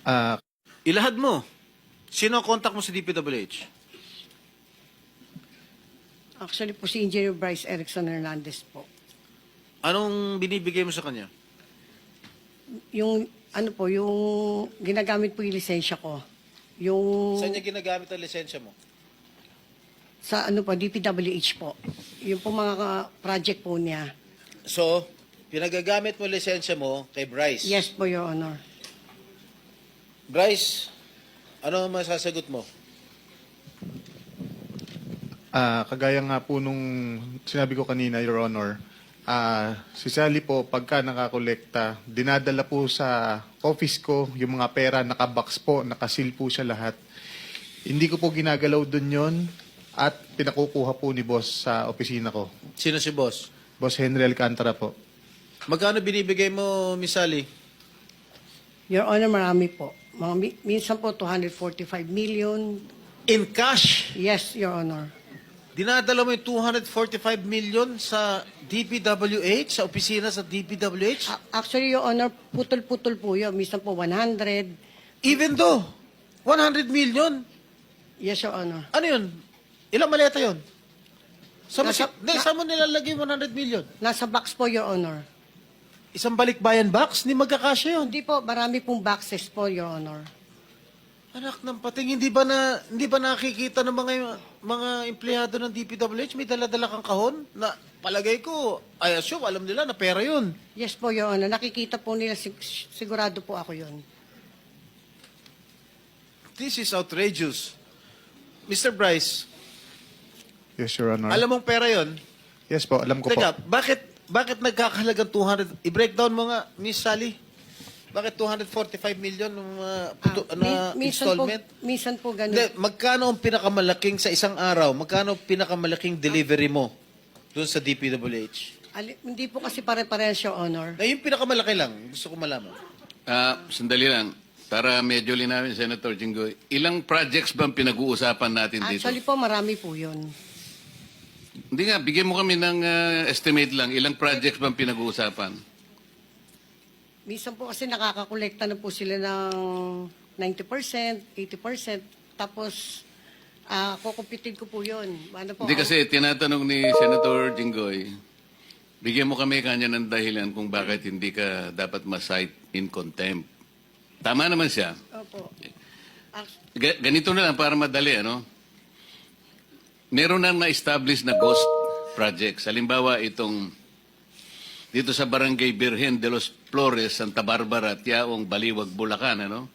Ah, Ilahad mo. Sino ang contact mo sa DPWH? Actually po si Engineer Bryce Erickson Hernandez po. Anong binibigay mo sa kanya? Yung ano po, yung ginagamit po yung lisensya ko. Yung Saan niya ginagamit ang lisensya mo? sa ano po, DPWH po. Yung po mga project po niya. So, pinagagamit mo lisensya mo kay Bryce. Yes po, Your Honor. Bryce, ano ang masasagot mo? kagaya nga po nung sinabi ko kanina, Your Honor, si Sally po, pagka nakakolekta, dinadala po sa office ko yung mga pera, nakabox po, nakasil po siya lahat. Hindi ko po ginagalaw dun yon at pinakukuha po ni boss sa opisina ko. Sino si boss? Boss Henry Alcantara po. Magkano binibigay mo, Miss Sally? Your Honor, marami po. Minsan po 245 million. In cash? Yes, Your Honor. Dinadala mo yung 245 million sa DPWH, sa opisina sa DPWH? Actually, Your Honor, putol-putol po yun. Minsan po 100. Even though, 100 million? Yes, Your Honor. Ano yun? Ilang maleta yun? Saan mo Nasa- nilalagay 100 million? Nasa box po, Your Honor. Isang balikbayan box? Hindi magkakasya yun. Hindi po, marami pong boxes po, Your Honor. Anak ng pating, hindi ba nakikita ng mga empleyado ng DPWH may dala-dala kang kahon na palagay ko, I assume, alam nila na pera yun. Yes po, Your Honor. Nakikita po nila, sigurado po ako yun. This is outrageous. Mr. Bryce, Yes, Your Honor. alam mong pera yun? Yes po, alam ko Teka, po. bakit nagkakahalagang 200? I-breakdown mo nga, Miss Sally. Bakit 245 million ng installment? Minsan po ganun. Hindi, magkano ang pinakamalaking sa isang araw? Magkano ang pinakamalaking delivery mo doon sa DPWH? Hindi po kasi pare-parehas, Your Honor. Na yung pinakamalaki lang, gusto ko malaman. Sandali lang. Para medyo linawin, Senator Jinggoy. Ilang projects bang pinag-uusapan natin dito? Actually po, marami po yun. Hindi nga, bigyan mo kami ng estimate lang. Ilang projects bang pinag-uusapan? Minsan po kasi nakakakolekta na po sila ng 90%, 80%. Tapos, kukumpitin ko po yun. Ano po, Hindi kasi tinatanong ni Senator Jinggoy, bigyan mo kami kanya ng dahilan kung bakit hindi ka dapat ma-cite in contempt. Tama naman siya. Opo. Ganito na lang para madali, ano? Meron nang na-establish na ghost projects. Halimbawa, itong dito sa Barangay Birhen de los Flores, Santa Barbara, Tiaong, Baliwag, Bulacan, ano?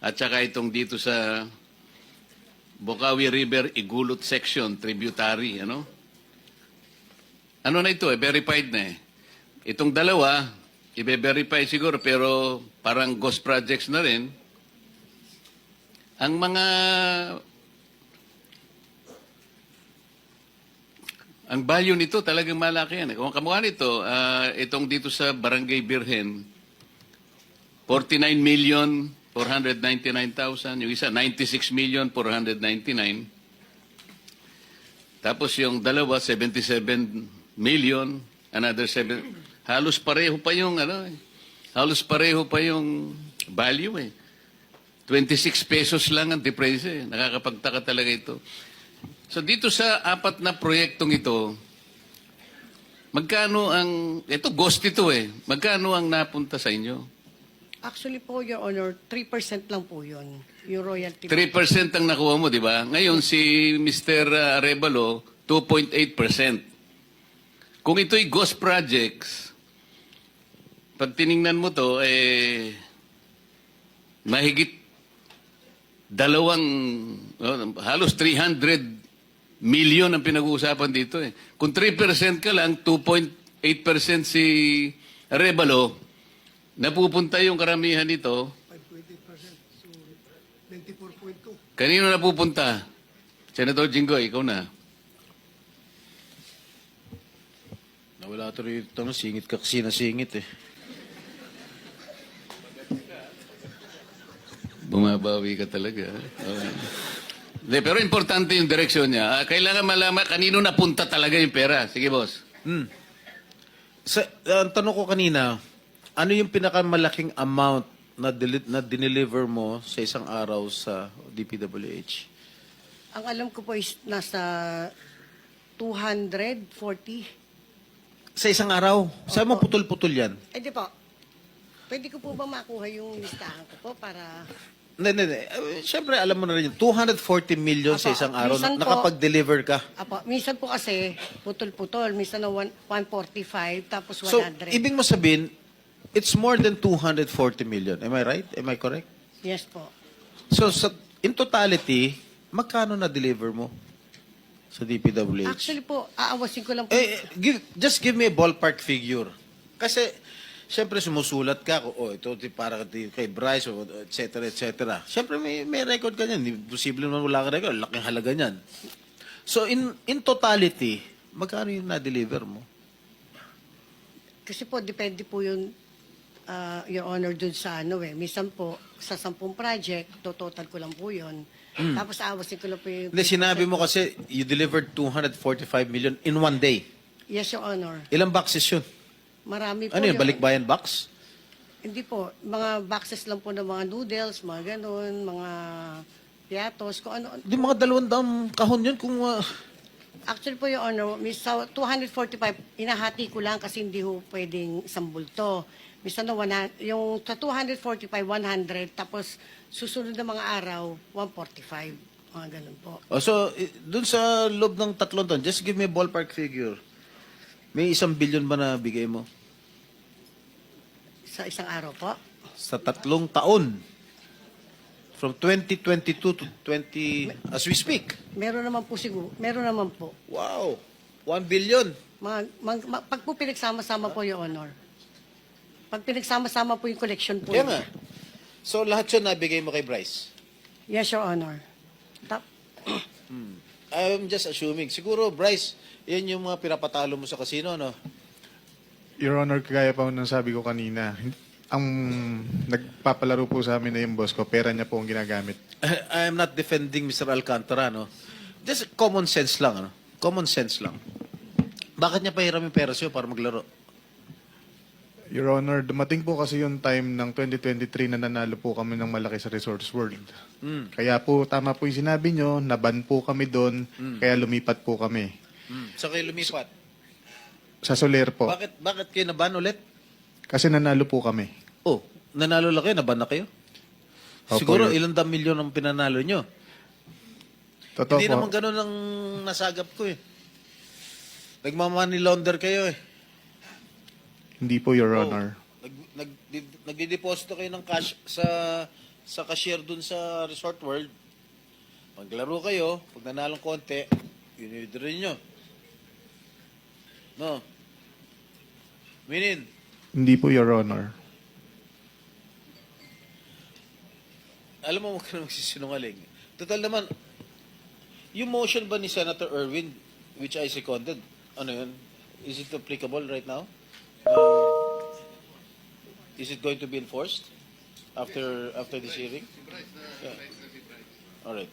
At saka itong dito sa Bocaue River, Igulot Section, tributary, ano? Ano na ito, verified na eh. Itong dalawa, i-verify siguro, pero parang ghost projects na rin. Ang value nito talagang malaki yan. Kung kamukha nito, itong dito sa Barangay Birhen, 49,499,000. Yung isa, 96,499,000. Tapos yung dalawa, 77 million. Another 7. Halos pareho pa yung, halos pareho pa yung value eh. 26 pesos lang ang difference eh. Nakakapagtaka talaga ito. So dito sa apat na proyektong ito, magkano ang, ito ghost ito eh, magkano ang napunta sa inyo? Actually po, Your Honor, 3% lang po yun. Yung royalty. 3% ang nakuha mo, di ba? Ngayon si Mr. Arevalo, 2.8%. Kung ito'y ghost projects, pag tiningnan mo to, mahigit halos 300 million ang pinag-uusapan dito eh. Kung 3% ka lang, 2.8% si Arevalo, napupunta yung karamihan nito. 5.8%, so 94.2. Kanino napupunta? Senator Jinggoy, ikaw na. Nawala ito rito, singit ka kasi nasingit eh. Bumabawi ka talaga. Okay. Pero importante yung direksyon niya. Kailangan malaman kanino napunta talaga yung pera. Sige, boss. Ang tanong ko kanina, ano yung pinakamalaking amount na dineliver mo sa isang araw sa DPWH? Ang alam ko po is nasa 240. Sa isang araw? Saan mo putol-putol yan? Eh di po, pwede ko po ba makuha yung listahan ko po para... Hindi. Siyempre, alam mo na rin yun. 240 million sa Apo, isang araw. minsan po- Nakapag-deliver ka. Apo, minsan po kasi putol-putol, minsan na 145 tapos 100. So, ibig mo sabihin, it's more than 240 million. Am I right? Am I correct? Yes po. So, in totality, magkano na-deliver mo sa DPWH? Actually po, aawasin ko lang po. Just give me a ballpark figure. Kasi, siyempre sumusulat ka, ito para kay Bryce, et cetera, et cetera. Siyempre may record ka niyan. Hindi posible naman wala ka record. Laking halaga niyan. So, in totality, magkano yung na-deliver mo? Kasi po, depende po yun, Your Honor, dun sa ano eh. Minsan po, sa 10 project, total ko lang po yun. Tapos aawasin ko lang po yung... Hindi, sinabi mo kasi you delivered 245 million in one day. Yes, Your Honor. Ilang boxes yun? Marami po Ano yun, Your balikbayan box? Hindi po. Mga boxes lang po ng mga noodles, mga ganun, mga piatos, kung ano. Di mga 200 kahon yun kung... Actually po, Your Honor, sa 245, inahati ko lang kasi hindi ho pwedeng isang bulto. Misa na yung sa 245, 100, tapos susunod na mga araw, 145. Mga ganun po. So, dun sa loob ng 3 taon, just give me a ballpark figure. May 1 billion ba na bigay mo? Sa isang araw po. Sa 3 taon. From 2022 to 20... As we speak. Meron naman po siguro. Meron naman po. Wow. 1 billion. Pag po pinagsama-sama po, Your Honor. Pag pinagsama-sama po yung collection po. Kaya nga. So, lahat yun nabigay mo kay Bryce? Yes, Your Honor. I'm just assuming. Siguro, Bryce, yan yung mga pinapatalo mo sa casino, no? Your Honor, kagaya pa ng sabi ko kanina, ang nagpapalaro po sa amin na yung boss ko, pera niya po ang ginagamit. I'm not defending Mr. Alcantara, no? Just common sense lang, ano? Common sense lang. Bakit niya pahiram yung pera sa'yo para maglaro? Your Honor, dumating po kasi yung time ng 2023 na nanalo po kami ng malaki sa Resorts World. Kaya po, tama po yung sinabi nyo, naban po kami doon, kaya lumipat po kami. So kayo lumipat. Sa Soler po. Bakit kayo naban ulit? Kasi nanalo po kami. Oh, nanalo lang kayo, naban na kayo? Opo, Siguro Your- ilang milyon ang pinanalo nyo. Totoo Hindi po. naman ganun ang nasagap ko eh. Nagmamoney launder kayo eh. Hindi po, Your Honor. Nagdideposito kayo ng cash sa cashier dun sa Resort World. Maglaro kayo, pag nanalong konti, yun nyo. No? Minin, Hindi po, Your Honor. alam mo, huwag ka na magsisinungaling. Total naman, yung motion ba ni Senator Erwin, which I seconded, ano yun? Is it applicable right now? Is it going to be enforced after this hearing? Yeah. All right.